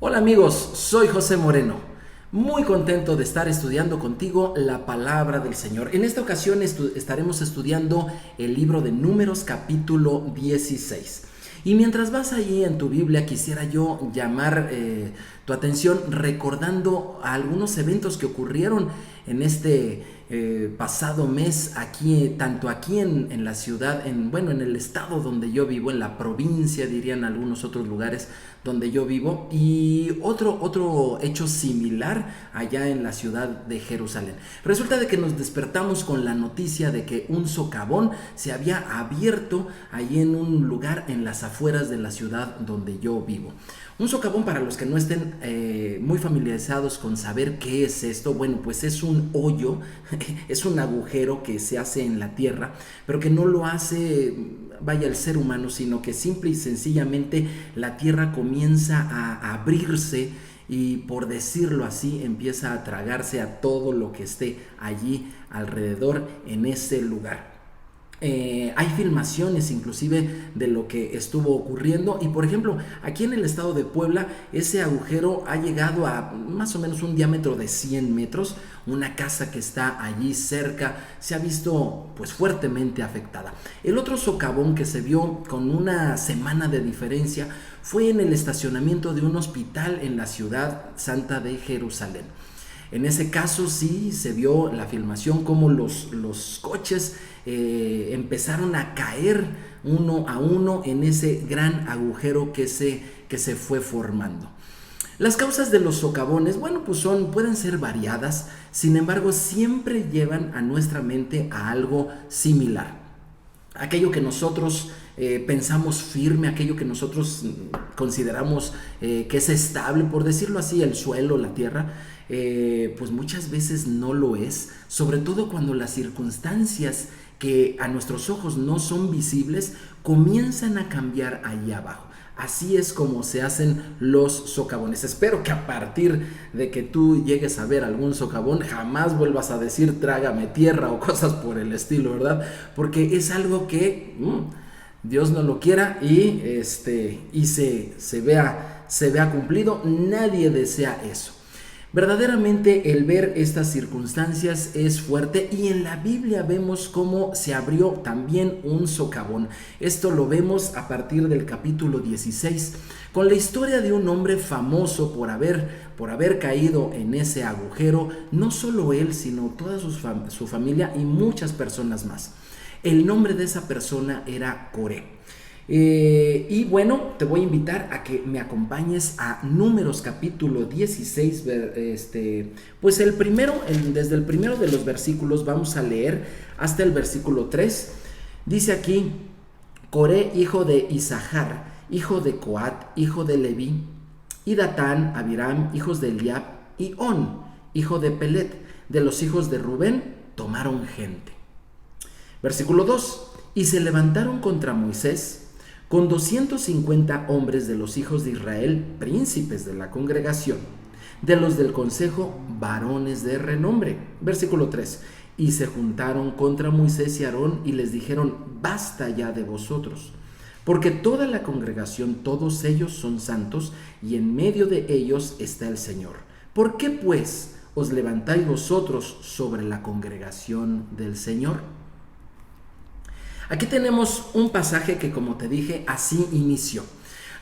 Hola amigos, soy José Moreno. Muy contento de estar estudiando contigo la palabra del Señor. En esta ocasión estaremos estudiando el libro de Números capítulo 16. Y mientras vas allí en tu Biblia, quisiera yo llamar tu atención recordando algunos eventos que ocurrieron en este pasado mes, aquí, tanto aquí en la ciudad, en el estado donde yo vivo, en la provincia, dirían algunos otros lugares donde yo vivo, y otro hecho similar allá en la ciudad de Jerusalén. Resulta de que nos despertamos con la noticia de que un socavón se había abierto allí en un lugar en las afueras de la ciudad donde yo vivo. Un socavón, para los que no estén muy familiarizados con saber qué es esto, bueno, pues es un hoyo, es un agujero que se hace en la tierra, pero que no lo hace, vaya, el ser humano, sino que simple y sencillamente la tierra comienza a abrirse y, por decirlo así, empieza a tragarse a todo lo que esté allí alrededor en ese lugar. Hay filmaciones inclusive de lo que estuvo ocurriendo, y por ejemplo aquí en el estado de Puebla ese agujero ha llegado a más o menos un diámetro de 100 metros. Una casa que está allí cerca se ha visto pues fuertemente afectada. El otro socavón que se vio con una semana de diferencia fue en el estacionamiento de un hospital en la ciudad santa de Jerusalén. En ese caso sí se vio la filmación como los coches empezaron a caer uno a uno en ese gran agujero que se fue formando. Las causas de los socavones, bueno, pues pueden ser variadas, sin embargo siempre llevan a nuestra mente a algo similar. Aquello que nosotros pensamos firme, aquello que nosotros consideramos que es estable, por decirlo así, el suelo, la tierra, pues muchas veces no lo es, sobre todo cuando las circunstancias que a nuestros ojos no son visibles comienzan a cambiar ahí abajo. Así es como se hacen los socavones. Espero que a partir de que tú llegues a ver algún socavón jamás vuelvas a decir trágame tierra o cosas por el estilo, ¿verdad? Porque es algo que Dios no lo quiera y se vea cumplido. Nadie desea eso. Verdaderamente el ver estas circunstancias es fuerte, y en la Biblia vemos cómo se abrió también un socavón. Esto lo vemos a partir del capítulo 16, con la historia de un hombre famoso por haber caído en ese agujero, no solo él, sino toda su familia y muchas personas más. El nombre de esa persona era Coré. Y bueno, te voy a invitar a que me acompañes a Números capítulo 16, pues desde el primero de los versículos vamos a leer hasta el versículo 3. Dice aquí: Coré, hijo de Isahar, hijo de Coat, hijo de Leví, y Datán, Abiram, hijos de Eliab, y On, hijo de Pelet, de los hijos de Rubén, tomaron gente. Versículo 2: y se levantaron contra Moisés con 250 hombres de los hijos de Israel, príncipes de la congregación, de los del consejo, varones de renombre. Versículo 3: y se juntaron contra Moisés y Aarón y les dijeron: basta ya de vosotros, porque toda la congregación, todos ellos son santos, y en medio de ellos está el Señor. ¿Por qué pues os levantáis vosotros sobre la congregación del Señor? Aquí tenemos un pasaje que, como te dije, así inició.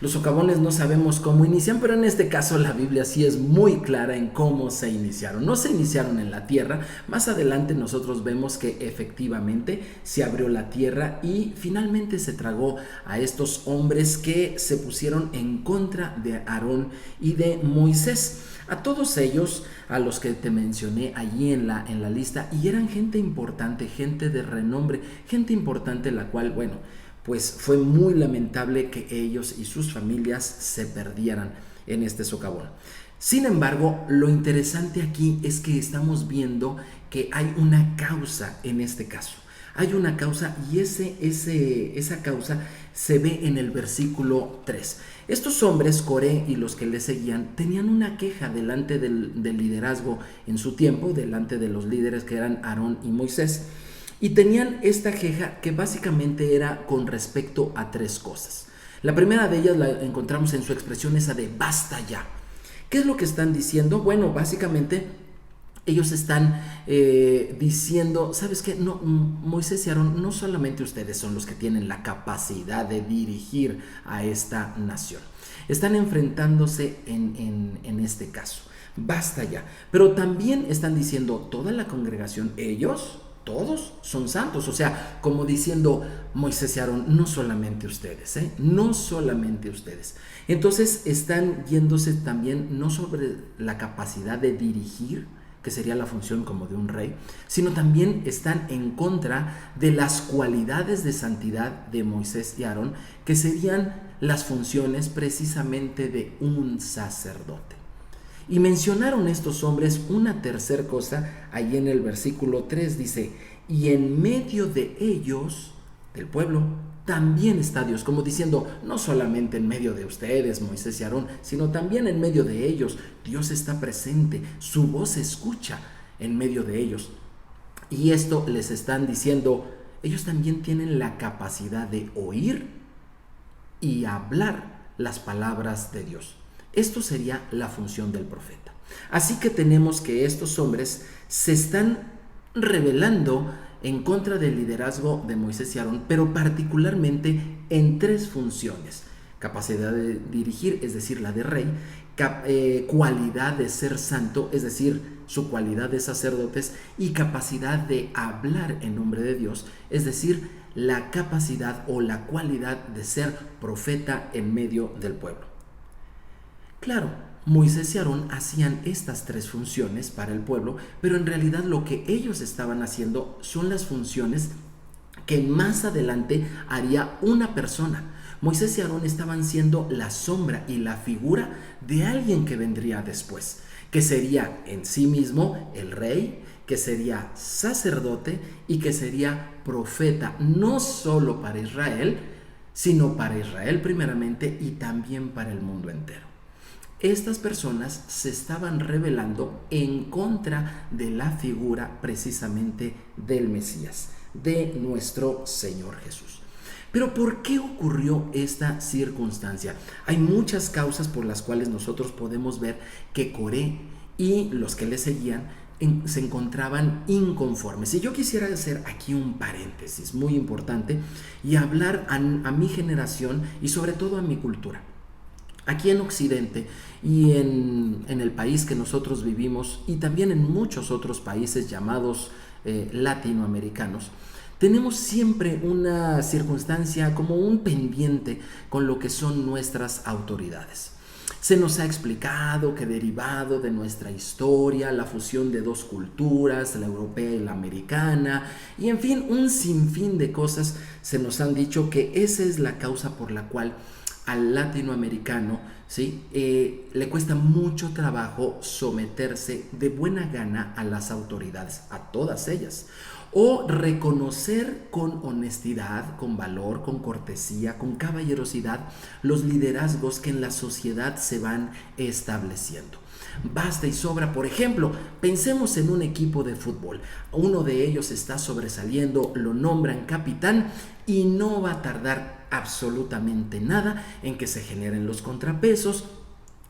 Los socavones no sabemos cómo inician, pero en este caso la Biblia sí es muy clara en cómo se iniciaron. No se iniciaron en la tierra. Más adelante nosotros vemos que efectivamente se abrió la tierra y finalmente se tragó a estos hombres que se pusieron en contra de Aarón y de Moisés. A todos ellos, a los que te mencioné allí en la lista, y eran gente importante, gente de renombre, gente importante, la cual, bueno, pues fue muy lamentable que ellos y sus familias se perdieran en este socavón. Sin embargo, lo interesante aquí es que estamos viendo que hay una causa en este caso. Hay una causa, y esa causa se ve en el versículo 3. Estos hombres, Coré y los que le seguían, tenían una queja delante del liderazgo en su tiempo, delante de los líderes que eran Aarón y Moisés. Y tenían esta queja que básicamente era con respecto a tres cosas. La primera de ellas la encontramos en su expresión esa de basta ya. ¿Qué es lo que están diciendo? Bueno, básicamente ellos están diciendo, ¿sabes qué? No, Moisés y Aarón, no solamente ustedes son los que tienen la capacidad de dirigir a esta nación. Están enfrentándose en este caso. Basta ya. Pero también están diciendo toda la congregación, ellos, todos son santos. O sea, como diciendo Moisés y Aarón, no solamente ustedes, no solamente ustedes. Entonces están yéndose también no sobre la capacidad de dirigir, que sería la función como de un rey, sino también están en contra de las cualidades de santidad de Moisés y Aarón, que serían las funciones precisamente de un sacerdote. Y mencionaron estos hombres una tercera cosa, ahí en el versículo 3 dice, y en medio de ellos, del pueblo, también está Dios, como diciendo, no solamente en medio de ustedes, Moisés y Aarón, sino también en medio de ellos. Dios está presente, su voz se escucha en medio de ellos. Y esto les están diciendo, ellos también tienen la capacidad de oír y hablar las palabras de Dios. Esto sería la función del profeta. Así que tenemos que estos hombres se están rebelando en contra del liderazgo de Moisés y Aarón, pero particularmente en tres funciones: capacidad de dirigir, es decir, la de rey; cualidad de ser santo, es decir, su cualidad de sacerdotes; y capacidad de hablar en nombre de Dios, es decir, la capacidad o la cualidad de ser profeta en medio del pueblo. Claro, Moisés y Aarón hacían estas tres funciones para el pueblo, pero en realidad lo que ellos estaban haciendo son las funciones que más adelante haría una persona. Moisés y Aarón estaban siendo la sombra y la figura de alguien que vendría después, que sería en sí mismo el rey, que sería sacerdote y que sería profeta, no solo para Israel, sino para Israel primeramente y también para el mundo entero. Estas personas se estaban rebelando en contra de la figura precisamente del Mesías, de nuestro Señor Jesús. Pero ¿por qué ocurrió esta circunstancia? Hay muchas causas por las cuales nosotros podemos ver que Coré y los que le seguían se encontraban inconformes. Y yo quisiera hacer aquí un paréntesis muy importante y hablar a mi generación y sobre todo a mi cultura. Aquí en Occidente y en el país que nosotros vivimos, y también en muchos otros países llamados latinoamericanos, tenemos siempre una circunstancia como un pendiente con lo que son nuestras autoridades. Se nos ha explicado que derivado de nuestra historia, la fusión de dos culturas, la europea y la americana, y en fin, un sinfín de cosas se nos han dicho que esa es la causa por la cual al latinoamericano, ¿sí? Le cuesta mucho trabajo someterse de buena gana a las autoridades, a todas ellas, o reconocer con honestidad, con valor, con cortesía, con caballerosidad los liderazgos que en la sociedad se van estableciendo. Basta y sobra, por ejemplo, pensemos en un equipo de fútbol. Uno de ellos está sobresaliendo, lo nombran capitán y no va a tardar absolutamente nada en que se generen los contrapesos,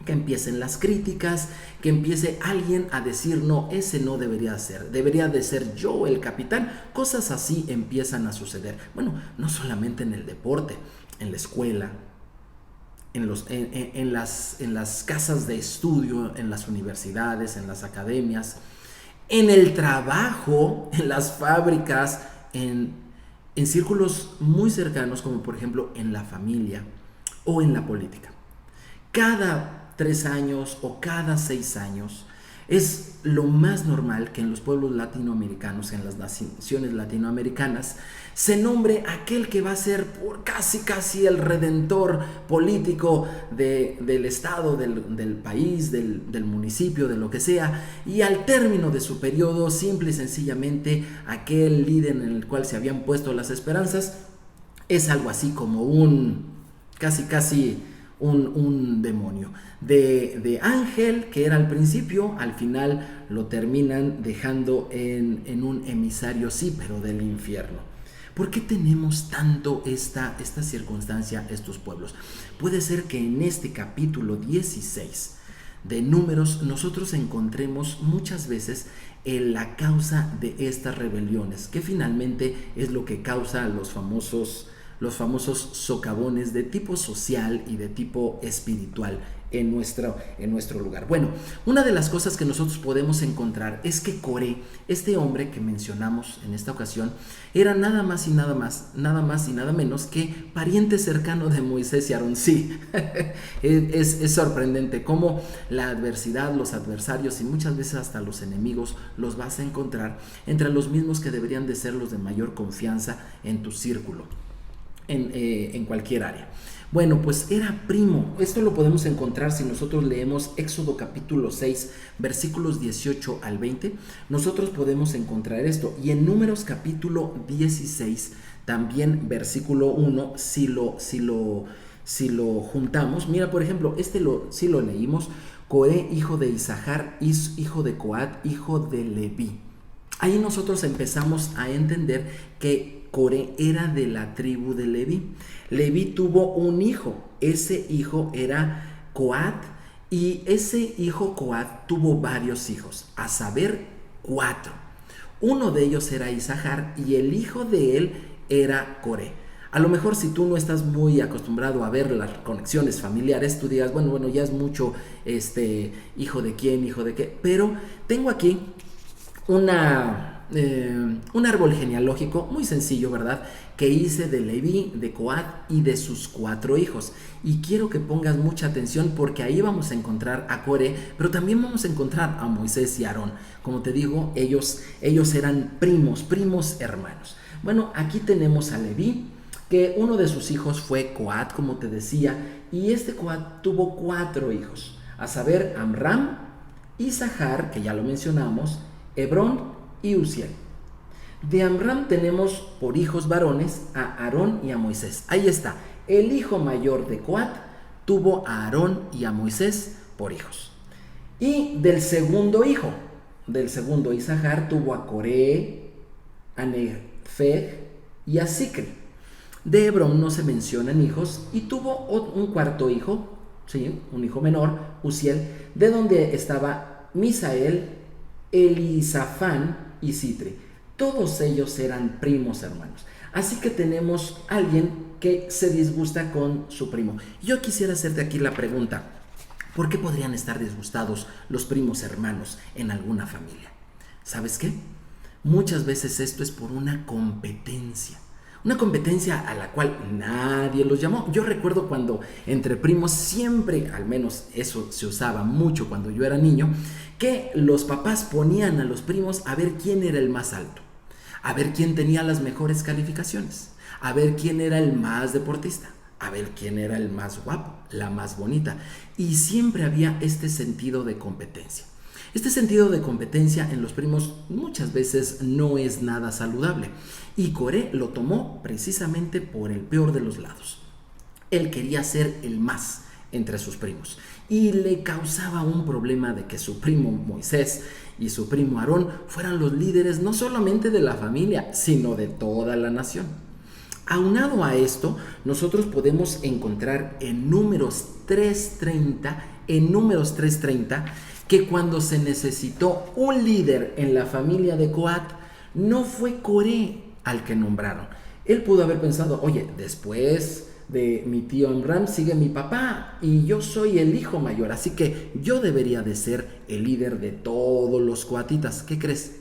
que empiecen las críticas, que empiece alguien a decir, no, ese no debería ser, debería de ser yo el capitán. Cosas así empiezan a suceder. Bueno, no solamente en el deporte, en la escuela, en las casas de estudio, en las universidades, en las academias, en el trabajo, en las fábricas, en círculos muy cercanos, como por ejemplo en la familia o en la política. Cada 3 años o cada 6 años es lo más normal que en los pueblos latinoamericanos, en las naciones latinoamericanas, se nombre aquel que va a ser por casi el redentor político del estado, del país, del municipio, de lo que sea, y al término de su periodo, simple y sencillamente, aquel líder en el cual se habían puesto las esperanzas es algo así como un demonio de ángel que era al principio, al final lo terminan dejando en un emisario, sí, pero del infierno. ¿Por qué tenemos tanto esta circunstancia estos pueblos? Puede ser que en este capítulo 16 de Números, nosotros encontremos muchas veces la causa de estas rebeliones, que finalmente es lo que causa los famosos socavones de tipo social y de tipo espiritual en nuestro lugar. Bueno, una de las cosas que nosotros podemos encontrar es que Coré, este hombre que mencionamos en esta ocasión, era nada más y nada menos que pariente cercano de Moisés y Aarón. Sí, es sorprendente cómo la adversidad, los adversarios y muchas veces hasta los enemigos los vas a encontrar entre los mismos que deberían de ser los de mayor confianza en tu círculo, en cualquier área. Bueno, pues era primo. Esto lo podemos encontrar si nosotros leemos Éxodo capítulo 6, versículos 18 al 20. Nosotros podemos encontrar esto. Y en Números capítulo 16, también versículo 1, si lo juntamos. Mira, por ejemplo, si lo leímos. Coré, hijo de Isahar, hijo de Coat, hijo de Leví. Ahí nosotros empezamos a entender que Coré era de la tribu de Leví. Leví tuvo un hijo, ese hijo era Coat, y ese hijo Coat tuvo varios hijos, a saber 4. Uno de ellos era Isahar y el hijo de él era Coré. A lo mejor si tú no estás muy acostumbrado a ver las conexiones familiares, tú digas, bueno, ya es mucho, hijo de quién, hijo de qué, pero tengo aquí un árbol genealógico muy sencillo, ¿verdad? Que hice de Leví, de Coat y de sus 4 hijos. Y quiero que pongas mucha atención porque ahí vamos a encontrar a Coré, pero también vamos a encontrar a Moisés y Aarón. Como te digo, ellos eran primos hermanos. Bueno, aquí tenemos a Leví, que uno de sus hijos fue Coat, como te decía, y este Coat tuvo 4 hijos, a saber, Amram, Isahar, que ya lo mencionamos, Hebrón y Uziel. De Amram tenemos por hijos varones a Aarón y a Moisés. Ahí está, el hijo mayor de Coat tuvo a Aarón y a Moisés por hijos. Y del segundo Isahar, tuvo a Coré, a Nefeg y a Sicri. De Hebrón no se mencionan hijos y tuvo un cuarto hijo, ¿sí? Un hijo menor, Uziel, de donde estaba Misael, Elisafán y Sitri. Todos ellos eran primos hermanos. Así que tenemos a alguien que se disgusta con su primo. Yo quisiera hacerte aquí la pregunta: ¿por qué podrían estar disgustados los primos hermanos en alguna familia? ¿Sabes qué? Muchas veces esto es por una competencia a la cual nadie los llamó. Yo recuerdo cuando entre primos siempre, al menos eso se usaba mucho cuando yo era niño, que los papás ponían a los primos a ver quién era el más alto, a ver quién tenía las mejores calificaciones, a ver quién era el más deportista, a ver quién era el más guapo, la más bonita. Y siempre había este sentido de competencia. Este sentido de competencia en los primos muchas veces no es nada saludable, y Coré lo tomó precisamente por el peor de los lados. Él quería ser el más entre sus primos y le causaba un problema de que su primo Moisés y su primo Aarón fueran los líderes no solamente de la familia, sino de toda la nación. Aunado a esto, nosotros podemos encontrar en Números 3:30, que cuando se necesitó un líder en la familia de Coat, no fue Coré al que nombraron. Él pudo haber pensado, oye, después de mi tío Amram sigue mi papá y yo soy el hijo mayor, así que yo debería de ser el líder de todos los coatitas. ¿Qué crees?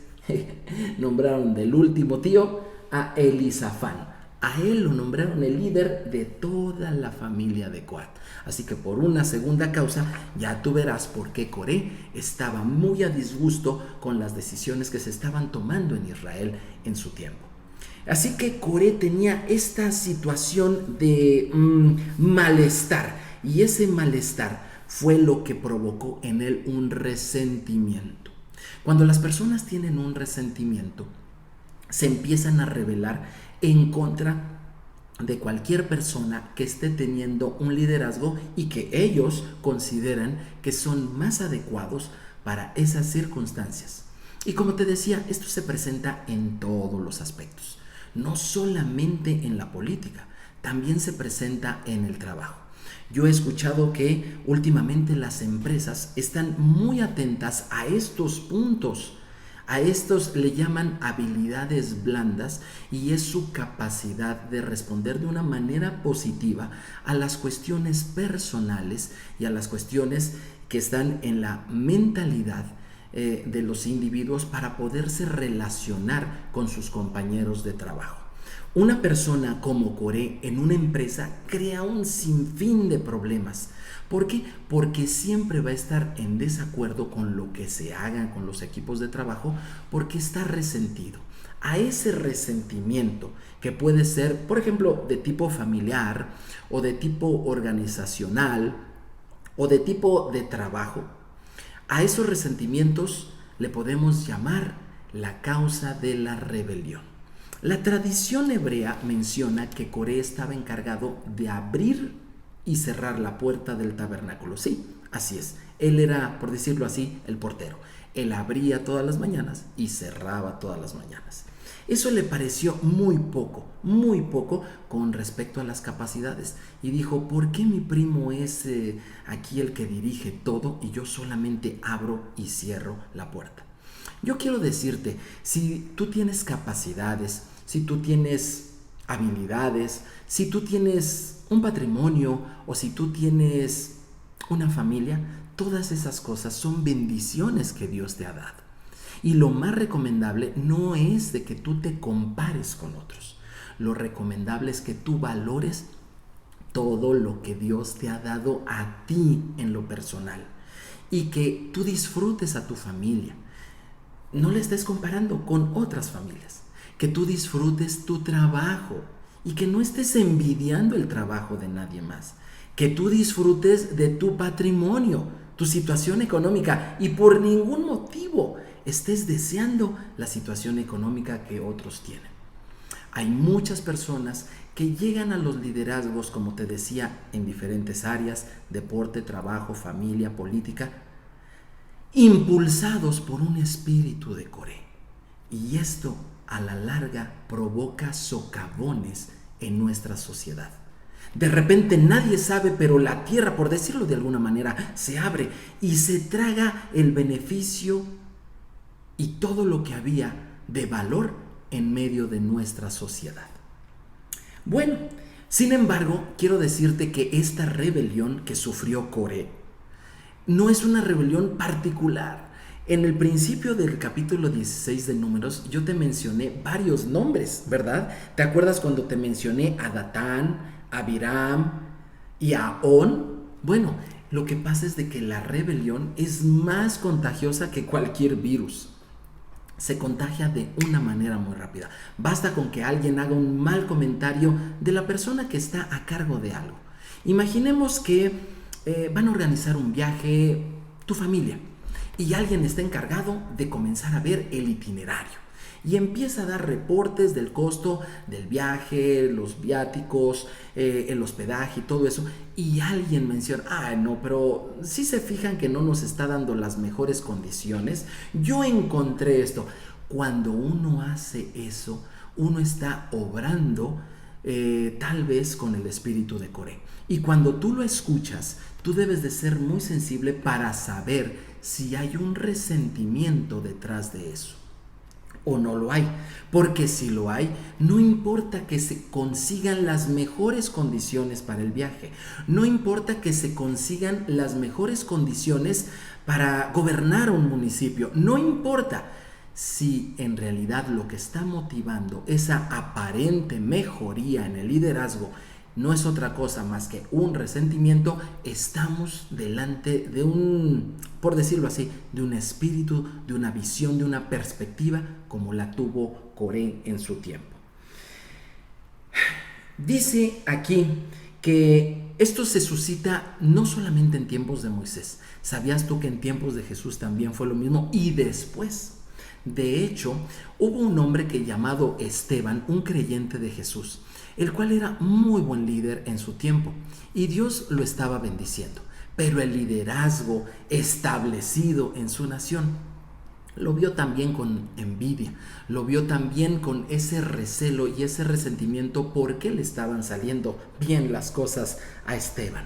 Nombraron del último tío a Elisafán. A él lo nombraron el líder de toda la familia de Coat. Así que por una segunda causa, ya tú verás por qué Coré estaba muy a disgusto con las decisiones que se estaban tomando en Israel en su tiempo. Así que Coré tenía esta situación de malestar, y ese malestar fue lo que provocó en él un resentimiento. Cuando las personas tienen un resentimiento, se empiezan a rebelar en contra de cualquier persona que esté teniendo un liderazgo y que ellos consideran que son más adecuados para esas circunstancias. Y como te decía, esto se presenta en todos los aspectos, no solamente en la política, también se presenta en el trabajo. Yo he escuchado que últimamente las empresas están muy atentas a estos puntos. A estos le llaman habilidades blandas y es su capacidad de responder de una manera positiva a las cuestiones personales y a las cuestiones que están en la mentalidad de los individuos para poderse relacionar con sus compañeros de trabajo. Una persona como Coré en una empresa crea un sinfín de problemas. ¿Por qué? Porque siempre va a estar en desacuerdo con lo que se haga con los equipos de trabajo porque está resentido. A ese resentimiento que puede ser, por ejemplo, de tipo familiar o de tipo organizacional o de tipo de trabajo, a esos resentimientos le podemos llamar la causa de la rebelión. La tradición hebrea menciona que Coré estaba encargado de abrir y cerrar la puerta del tabernáculo. Sí, así es. Él era, por decirlo así, el portero. Él abría todas las mañanas y cerraba todas las mañanas. Eso le pareció muy poco con respecto a las capacidades. Y dijo, ¿por qué mi primo es aquí el que dirige todo y yo solamente abro y cierro la puerta? Yo quiero decirte, si tú tienes capacidades, si tú tienes habilidades, si tú tienes un patrimonio o si tú tienes una familia, todas esas cosas son bendiciones que Dios te ha dado. Y lo más recomendable no es de que tú te compares con otros. Lo recomendable es que tú valores todo lo que Dios te ha dado a ti en lo personal y que tú disfrutes a tu familia. No le estés comparando con otras familias. Que tú disfrutes tu trabajo y que no estés envidiando el trabajo de nadie más. Que tú disfrutes de tu patrimonio, tu situación económica y por ningún motivo estés deseando la situación económica que otros tienen. Hay muchas personas que llegan a los liderazgos, como te decía, en diferentes áreas, deporte, trabajo, familia, política, impulsados por un espíritu de Coré. Y esto a la larga provoca socavones en nuestra sociedad. De repente nadie sabe, pero la tierra, por decirlo de alguna manera, se abre y se traga el beneficio y todo lo que había de valor en medio de nuestra sociedad. Bueno, sin embargo, quiero decirte que esta rebelión que sufrió Coré no es una rebelión particular. En el principio del capítulo 16 de Números yo te mencioné varios nombres, ¿verdad? ¿Te acuerdas cuando te mencioné a Datán, a Abiram y a On? Bueno, lo que pasa es de que la rebelión es más contagiosa que cualquier virus. Se contagia de una manera muy rápida. Basta con que alguien haga un mal comentario de la persona que está a cargo de algo. Imaginemos que van a organizar un viaje, tu familia, y alguien está encargado de comenzar a ver el itinerario y empieza a dar reportes del costo del viaje, los viáticos, el hospedaje y todo eso, y alguien menciona, no, pero si se fijan que no nos está dando las mejores condiciones, yo encontré esto. Cuando uno hace eso, uno está obrando tal vez con el espíritu de Coré. Y cuando tú lo escuchas, tú debes de ser muy sensible para saber si hay un resentimiento detrás de eso o no lo hay. Porque si lo hay, no importa que se consigan las mejores condiciones para el viaje, no importa que se consigan las mejores condiciones para gobernar un municipio, no importa. Si en realidad lo que está motivando esa aparente mejoría en el liderazgo no es otra cosa más que un resentimiento, estamos delante de un, por decirlo así, de un espíritu, de una visión, de una perspectiva como la tuvo Coré en su tiempo. Dice aquí que esto se suscita no solamente en tiempos de Moisés. ¿Sabías tú que en tiempos de Jesús también fue lo mismo? Y después. De hecho, hubo un hombre que llamado Esteban, un creyente de Jesús, el cual era muy buen líder en su tiempo y Dios lo estaba bendiciendo. Pero el liderazgo establecido en su nación lo vio también con envidia, lo vio también con ese recelo y ese resentimiento porque le estaban saliendo bien las cosas a Esteban.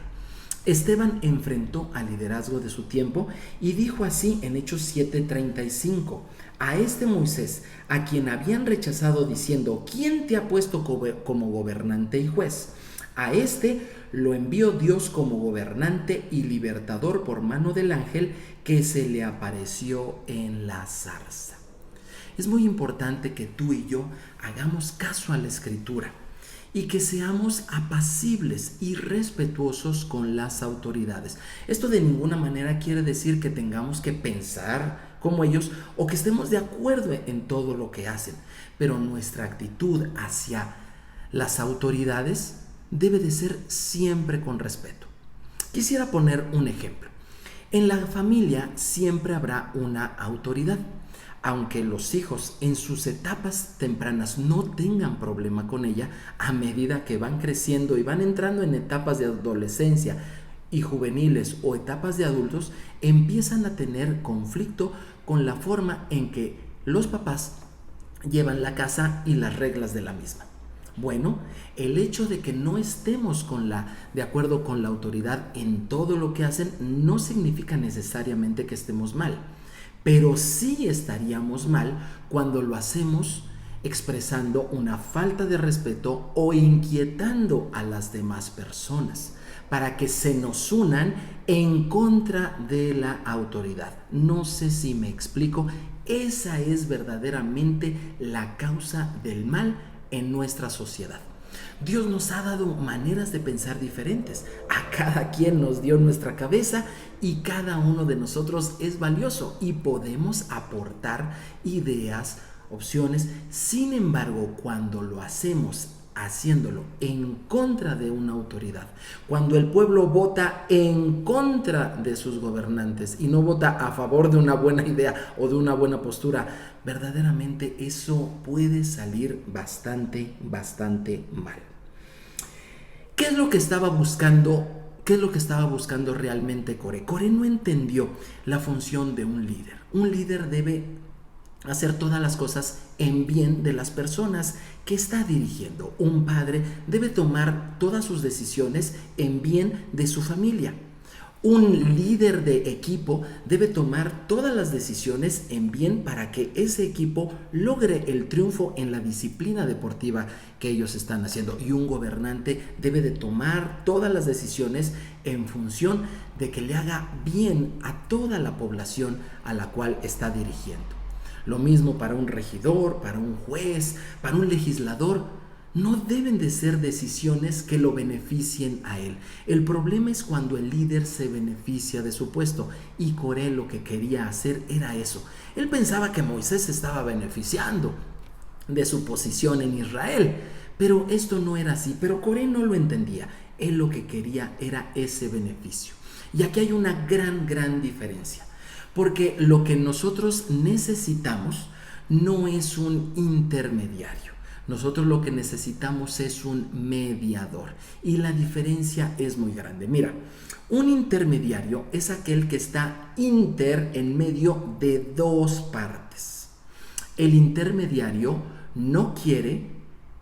Esteban enfrentó al liderazgo de su tiempo y dijo así en Hechos 7:35: a este Moisés, a quien habían rechazado diciendo: ¿quién te ha puesto como gobernante y juez? A este lo envió Dios como gobernante y libertador por mano del ángel que se le apareció en la zarza. Es muy importante que tú y yo hagamos caso a la Escritura y que seamos apacibles y respetuosos con las autoridades. Esto de ninguna manera quiere decir que tengamos que pensar como ellos o que estemos de acuerdo en todo lo que hacen, pero nuestra actitud hacia las autoridades debe de ser siempre con respeto. Quisiera poner un ejemplo. En la familia siempre habrá una autoridad. Aunque los hijos en sus etapas tempranas no tengan problema con ella, a medida que van creciendo y van entrando en etapas de adolescencia y juveniles o etapas de adultos, empiezan a tener conflicto con la forma en que los papás llevan la casa y las reglas de la misma. Bueno, el hecho de que no estemos de acuerdo con la autoridad en todo lo que hacen no significa necesariamente que estemos mal. Pero sí estaríamos mal cuando lo hacemos expresando una falta de respeto o inquietando a las demás personas para que se nos unan en contra de la autoridad. No sé si me explico. Esa es verdaderamente la causa del mal en nuestra sociedad. Dios nos ha dado maneras de pensar diferentes. A cada quien nos dio nuestra cabeza y cada uno de nosotros es valioso y podemos aportar ideas, opciones. Sin embargo, cuando lo hacemos haciéndolo en contra de una autoridad, cuando el pueblo vota en contra de sus gobernantes y no vota a favor de una buena idea o de una buena postura, verdaderamente eso puede salir bastante mal. ¿Qué es lo que estaba buscando? ¿Qué es lo que estaba buscando realmente Coré? Coré no entendió la función de un líder. Un líder debe hacer todas las cosas en bien de las personas que está dirigiendo. Un padre debe tomar todas sus decisiones en bien de su familia. Un líder de equipo debe tomar todas las decisiones en bien para que ese equipo logre el triunfo en la disciplina deportiva que ellos están haciendo. Y un gobernante debe de tomar todas las decisiones en función de que le haga bien a toda la población a la cual está dirigiendo. Lo mismo para un regidor, para un juez, para un legislador. No deben de ser decisiones que lo beneficien a él. El problema es cuando el líder se beneficia de su puesto, y Coré lo que quería hacer era eso. Él pensaba que Moisés se estaba beneficiando de su posición en Israel, pero esto no era así. Pero Coré no lo entendía. Él lo que quería era ese beneficio. Y aquí hay una gran diferencia, porque lo que nosotros necesitamos no es un intermediario. Nosotros lo que necesitamos es un mediador, y la diferencia es muy grande. Mira, un intermediario es aquel que está en medio de dos partes. El intermediario no quiere,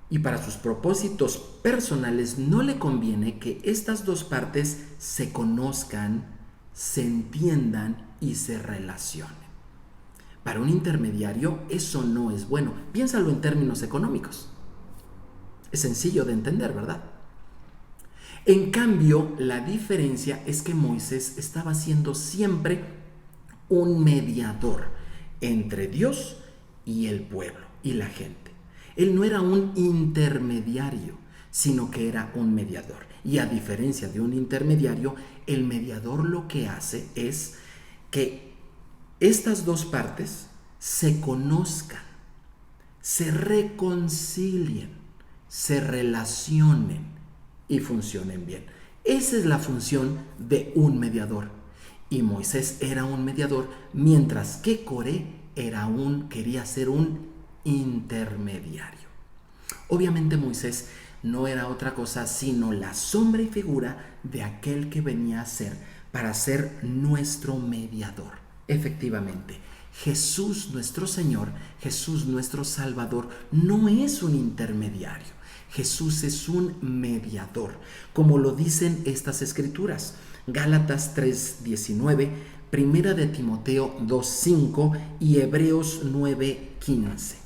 y para sus propósitos personales no le conviene, que estas dos partes se conozcan, se entiendan y se relacionen. Para un intermediario eso no es bueno. Piénsalo en términos económicos. Es sencillo de entender, ¿verdad? En cambio, la diferencia es que Moisés estaba siendo siempre un mediador entre Dios y el pueblo y la gente. Él no era un intermediario, sino que era un mediador. Y a diferencia de un intermediario, el mediador lo que hace es que estas dos partes se conozcan, se reconcilien, se relacionen y funcionen bien. Esa es la función de un mediador. Y Moisés era un mediador, mientras que Coré quería ser un intermediario. Obviamente Moisés no era otra cosa sino la sombra y figura de aquel que venía a ser para ser nuestro mediador. Efectivamente, Jesús nuestro Señor, Jesús nuestro Salvador, no es un intermediario. Jesús es un mediador, como lo dicen estas escrituras. Gálatas 3:19, Primera de Timoteo 2:5 y Hebreos 9:15.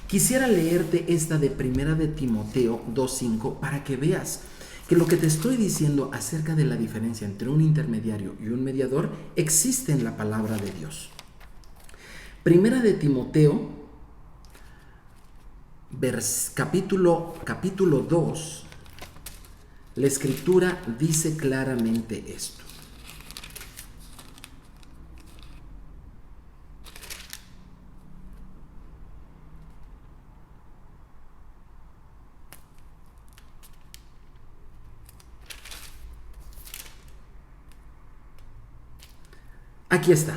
Quisiera leerte esta de Primera de Timoteo 2:5 para que veas que lo que te estoy diciendo acerca de la diferencia entre un intermediario y un mediador existe en la palabra de Dios. Primera de Timoteo, capítulo 2, la Escritura dice claramente esto. Aquí está.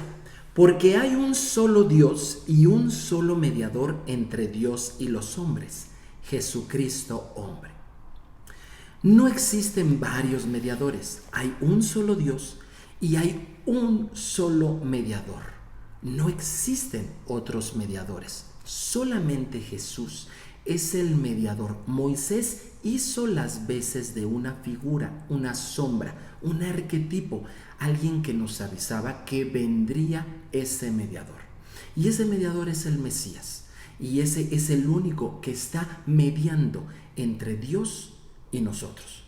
Porque hay un solo Dios y un solo mediador entre Dios y los hombres, Jesucristo hombre. No existen varios mediadores, hay un solo Dios y hay un solo mediador. No existen otros mediadores, solamente Jesús es el mediador. Moisés hizo las veces de una figura, una sombra, un arquetipo, alguien que nos avisaba que vendría ese mediador. Y ese mediador es el Mesías. Y ese es el único que está mediando entre Dios y nosotros.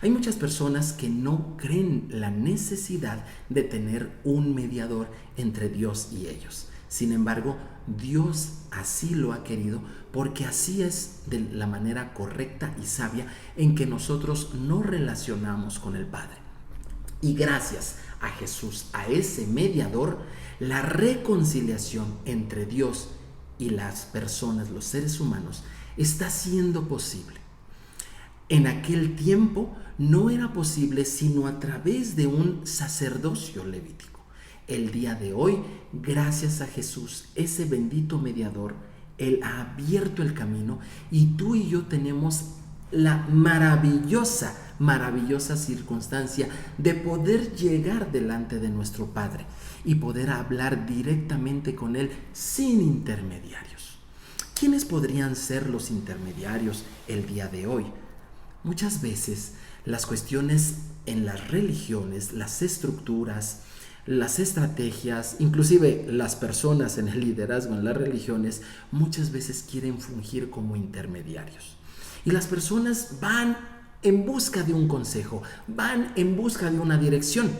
Hay muchas personas que no creen la necesidad de tener un mediador entre Dios y ellos. Sin embargo, Dios así lo ha querido porque así es de la manera correcta y sabia en que nosotros nos relacionamos con el Padre. Y gracias a Jesús, a ese mediador, la reconciliación entre Dios y las personas, los seres humanos, está siendo posible. En aquel tiempo no era posible sino a través de un sacerdocio levítico. El día de hoy, gracias a Jesús, ese bendito mediador, Él ha abierto el camino y tú y yo tenemos la maravillosa circunstancia de poder llegar delante de nuestro Padre y poder hablar directamente con Él sin intermediarios. ¿Quiénes podrían ser los intermediarios el día de hoy? Muchas veces las cuestiones en las religiones, las estructuras, las estrategias, inclusive las personas en el liderazgo en las religiones, muchas veces quieren fungir como intermediarios. Y las personas van en busca de un consejo, van en busca de una dirección.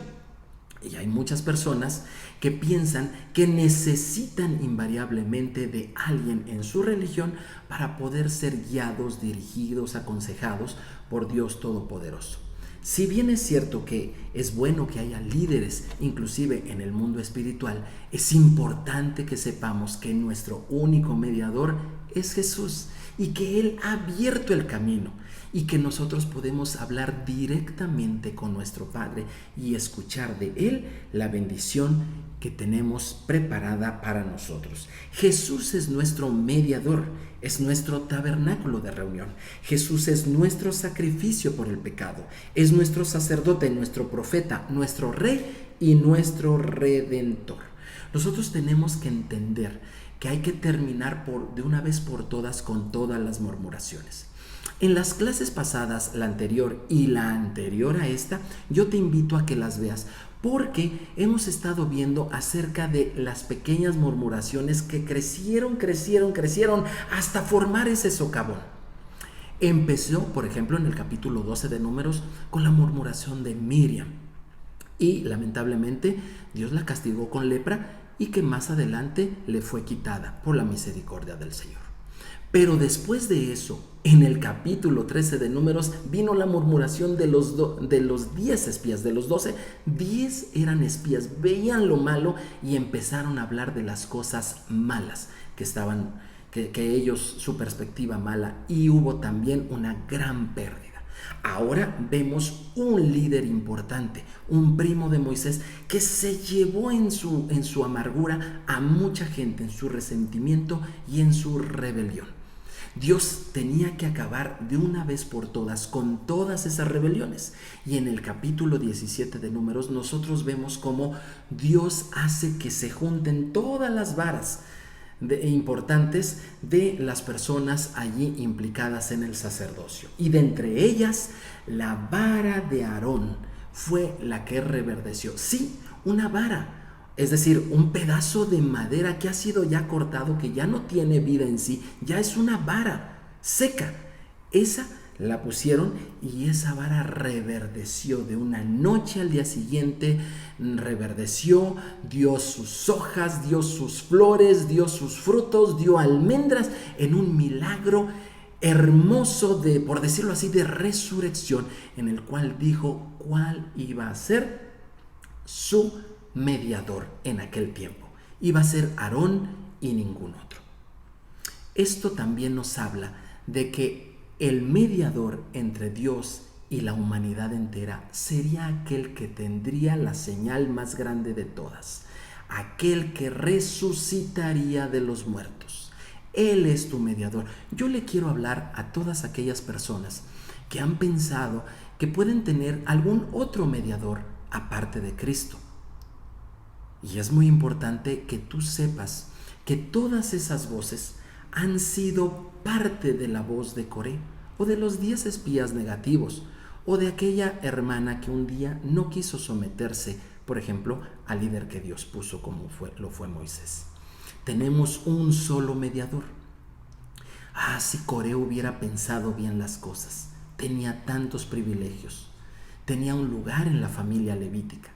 Y hay muchas personas que piensan que necesitan invariablemente de alguien en su religión para poder ser guiados, dirigidos, aconsejados por Dios Todopoderoso. Si bien es cierto que es bueno que haya líderes, inclusive en el mundo espiritual, es importante que sepamos que nuestro único mediador es Jesús y que Él ha abierto el camino y que nosotros podemos hablar directamente con nuestro Padre y escuchar de Él la bendición que tenemos preparada para nosotros. Jesús es nuestro mediador, es nuestro tabernáculo de reunión. Jesús es nuestro sacrificio por el pecado, es nuestro sacerdote, nuestro profeta, nuestro rey y nuestro redentor. Nosotros tenemos que entender que hay que terminar de una vez por todas con todas las murmuraciones. En las clases pasadas, la anterior y la anterior a esta, yo te invito a que las veas porque hemos estado viendo acerca de las pequeñas murmuraciones que crecieron hasta formar ese socavón. Empezó, por ejemplo, en el capítulo 12 de Números con la murmuración de Miriam y lamentablemente Dios la castigó con lepra y que más adelante le fue quitada por la misericordia del Señor. Pero después de eso, en el capítulo 13 de Números, vino la murmuración de los 10 espías. De los 12, 10 eran espías, veían lo malo y empezaron a hablar de las cosas malas que ellos, su perspectiva mala, y hubo también una gran pérdida. Ahora vemos un líder importante, un primo de Moisés, que se llevó en su amargura a mucha gente, en su resentimiento y en su rebelión. Dios tenía que acabar de una vez por todas con todas esas rebeliones. Y en el capítulo 17 de Números nosotros vemos cómo Dios hace que se junten todas las varas importantes de las personas allí implicadas en el sacerdocio. Y de entre ellas, la vara de Aarón fue la que reverdeció. Sí, una vara, es decir, un pedazo de madera que ha sido ya cortado, que ya no tiene vida en sí, ya es una vara seca. Esa la pusieron y esa vara reverdeció de una noche al día siguiente, reverdeció, dio sus hojas, dio sus flores, dio sus frutos, dio almendras en un milagro hermoso de, por decirlo así, de resurrección, en el cual dijo cuál iba a ser su mediador en aquel tiempo. Iba a ser Aarón y ningún otro. Esto también nos habla de que el mediador entre Dios y la humanidad entera sería aquel que tendría la señal más grande de todas, aquel que resucitaría de los muertos. Él es tu mediador. Yo le quiero hablar a todas aquellas personas que han pensado que pueden tener algún otro mediador aparte de Cristo. Y es muy importante que tú sepas que todas esas voces han sido parte de la voz de Coré, o de los 10 espías negativos, o de aquella hermana que un día no quiso someterse, por ejemplo, al líder que Dios puso como lo fue Moisés. Tenemos un solo mediador. Si Coré hubiera pensado bien las cosas, tenía tantos privilegios, tenía un lugar en la familia levítica,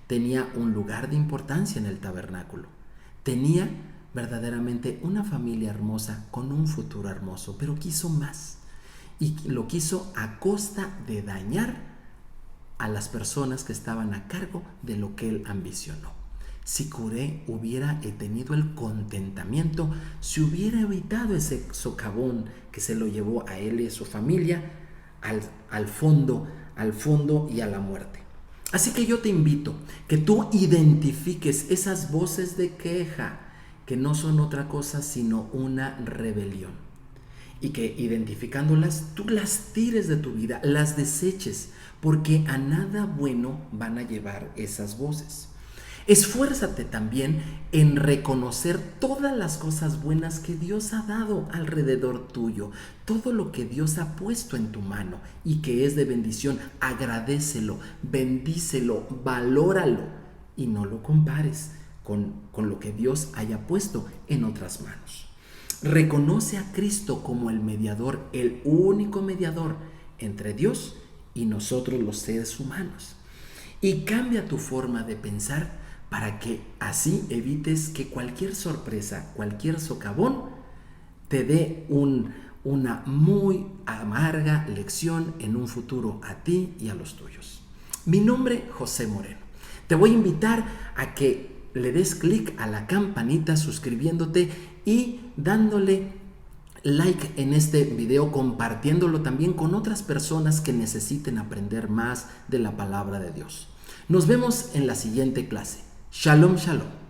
tenía un lugar de importancia en el tabernáculo, tenía verdaderamente una familia hermosa con un futuro hermoso, pero quiso más y lo quiso a costa de dañar a las personas que estaban a cargo de lo que él ambicionó. Si Coré hubiera tenido el contentamiento, se hubiera evitado ese socavón que se lo llevó a él y a su familia al fondo y a la muerte. Así que yo te invito que tú identifiques esas voces de queja que no son otra cosa sino una rebelión, y que identificándolas tú las tires de tu vida, las deseches, porque a nada bueno van a llevar esas voces. Esfuérzate también en reconocer todas las cosas buenas que Dios ha dado alrededor tuyo, todo lo que Dios ha puesto en tu mano y que es de bendición. Agradécelo, bendícelo, valóralo y no lo compares con lo que Dios haya puesto en otras manos. Reconoce a Cristo como el mediador, el único mediador entre Dios y nosotros los seres humanos. Y cambia tu forma de pensar para que así evites que cualquier sorpresa, cualquier socavón te dé una muy amarga lección en un futuro a ti y a los tuyos. Mi nombre, José Moreno. Te voy a invitar a que le des clic a la campanita suscribiéndote y dándole like en este video, compartiéndolo también con otras personas que necesiten aprender más de la palabra de Dios. Nos vemos en la siguiente clase. Shalom, shalom.